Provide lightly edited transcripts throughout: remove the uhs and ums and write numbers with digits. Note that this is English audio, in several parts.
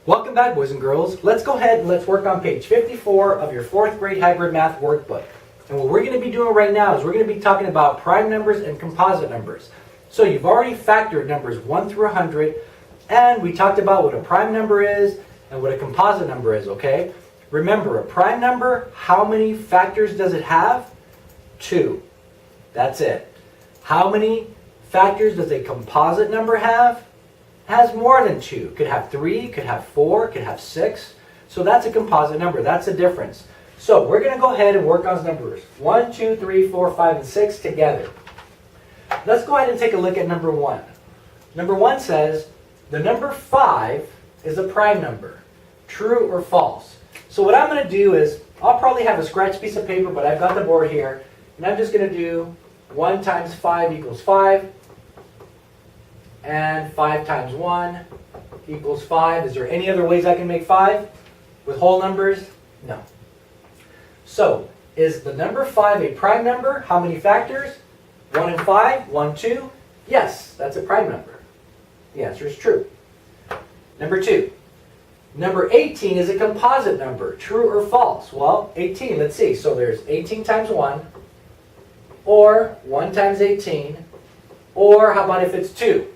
Welcome back, boys and girls. Let's go ahead and let's work on page 54 of your 4th grade hybrid math workbook. And what we're going to be doing right now is we're going to be talking about prime numbers and composite numbers. So you've already factored numbers 1 through 100, and we talked about what a prime number is and what a composite number is, okay? Remember, a prime number, how many factors does it have? 2. That's it. How many factors does a composite number have? Has more than 2. Could have 3, could have 4, could have 6. So that's a composite number. That's the difference. So we're going to go ahead and work on numbers 1, 2, 3, 4, 5, and 6 together. Let's go ahead and take a look at number 1. Number 1 says the number 5 is a prime number. True or false? So what I'm going to do is, I'll probably have a scratch piece of paper, but I've got the board here. And I'm just going to do 1 times 5 equals 5. And 5 times 1 equals 5. Is there any other ways I can make 5? With whole numbers? No. So, is the number 5 a prime number? How many factors? 1 and 5? 1, 2? Yes, that's a prime number. The answer is true. Number 2. Number 18 is a composite number. True or false? Well, 18, let's see. So there's 18 times 1, or 1 times 18, or how about if it's 2?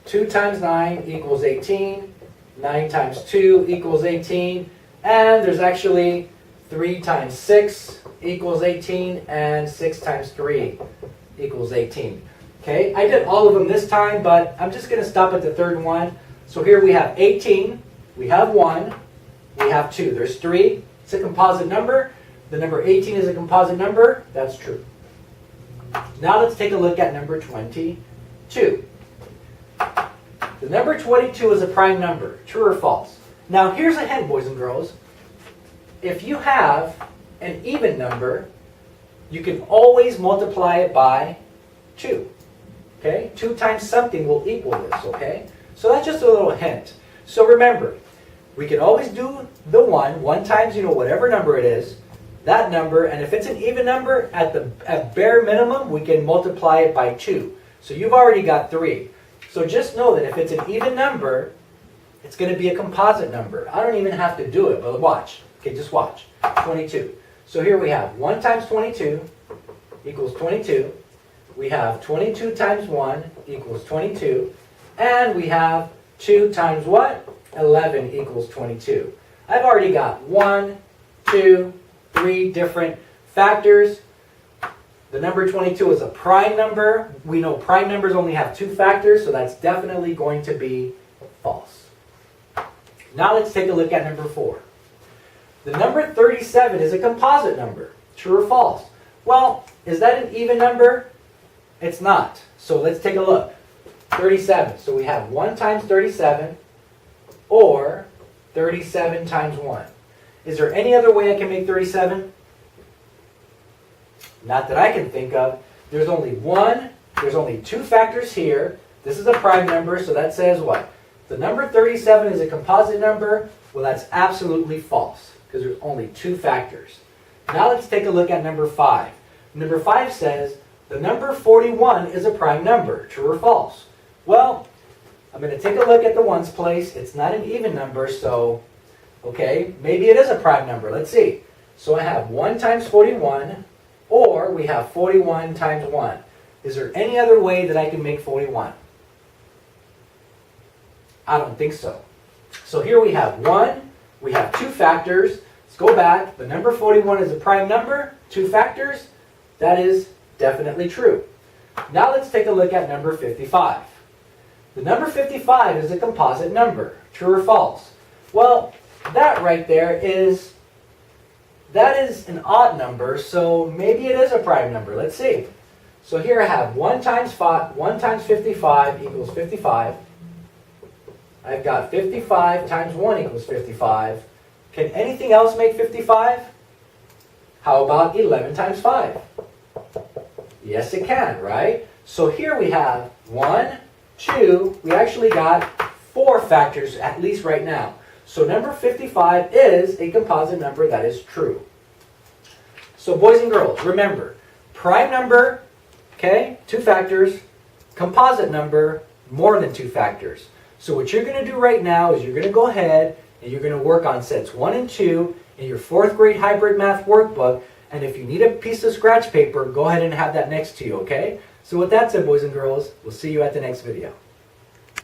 2 times 9 equals 18, 9 times 2 equals 18, and there's actually 3 times 6 equals 18, and 6 times 3 equals 18. Okay, I did all of them this time, but I'm just going to stop at the third one. So here we have 18, we have 1, we have 2. There's 3. It's a composite number. The number 18 is a composite number. That's true. Now let's take a look at number 22. The number 22 is a prime number. True or false? Now here's a hint, boys and girls. If you have an even number, you can always multiply it by 2. Okay? 2 times something will equal this, okay? So that's just a little hint. So remember, we can always do the 1 times, whatever number it is, that number, and if it's an even number, at bare minimum, we can multiply it by 2. So you've already got 3. So just know that if it's an even number, it's going to be a composite number. I don't even have to do it, but watch. Okay, just watch. 22. So here we have 1 times 22 equals 22. We have 22 times 1 equals 22. And we have 2 times what? 11 equals 22. I've already got 1, 2, 3 different factors. The number 22 is a prime number. We know prime numbers only have 2 factors, so that's definitely going to be false. Now let's take a look at number 4. The number 37 is a composite number. True or false? Well, is that an even number? It's not. So let's take a look. 37. So we have 1 times 37, or 37 times 1. Is there any other way I can make 37? Not that I can think of. There's only 2 factors here. This is a prime number, so that says what? The number 37 is a composite number. Well, that's absolutely false, because there's only 2 factors. Now let's take a look at number 5. Number 5 says the number 41 is a prime number. True or false? Well, I'm going to take a look at the ones place. It's not an even number, so, okay, maybe it is a prime number. Let's see. So I have 1 times 41, or we have 41 times 1. Is there any other way that I can make 41? I don't think so. So here we have 1, we have 2 factors. Let's go back. The number 41 is a prime number, 2 factors. That is definitely true. Now let's take a look at number 55. The number 55 is a composite number. True or false? Well, that right there is an odd number, so maybe it is a prime number. Let's see. So here I have 1 times 55 equals 55. I've got 55 times 1 equals 55. Can anything else make 55? How about 11 times 5? Yes, it can, right? So here we have 1, 2, we actually got 4 factors, at least right now. So number 55 is a composite number. That is true. So boys and girls, remember, prime number, okay, 2 factors, composite number, more than 2 factors. So what you're going to do right now is you're going to go ahead and you're going to work on sets 1 and 2 in your 4th grade hybrid math workbook. And if you need a piece of scratch paper, go ahead and have that next to you, okay? So with that said, boys and girls, we'll see you at the next video.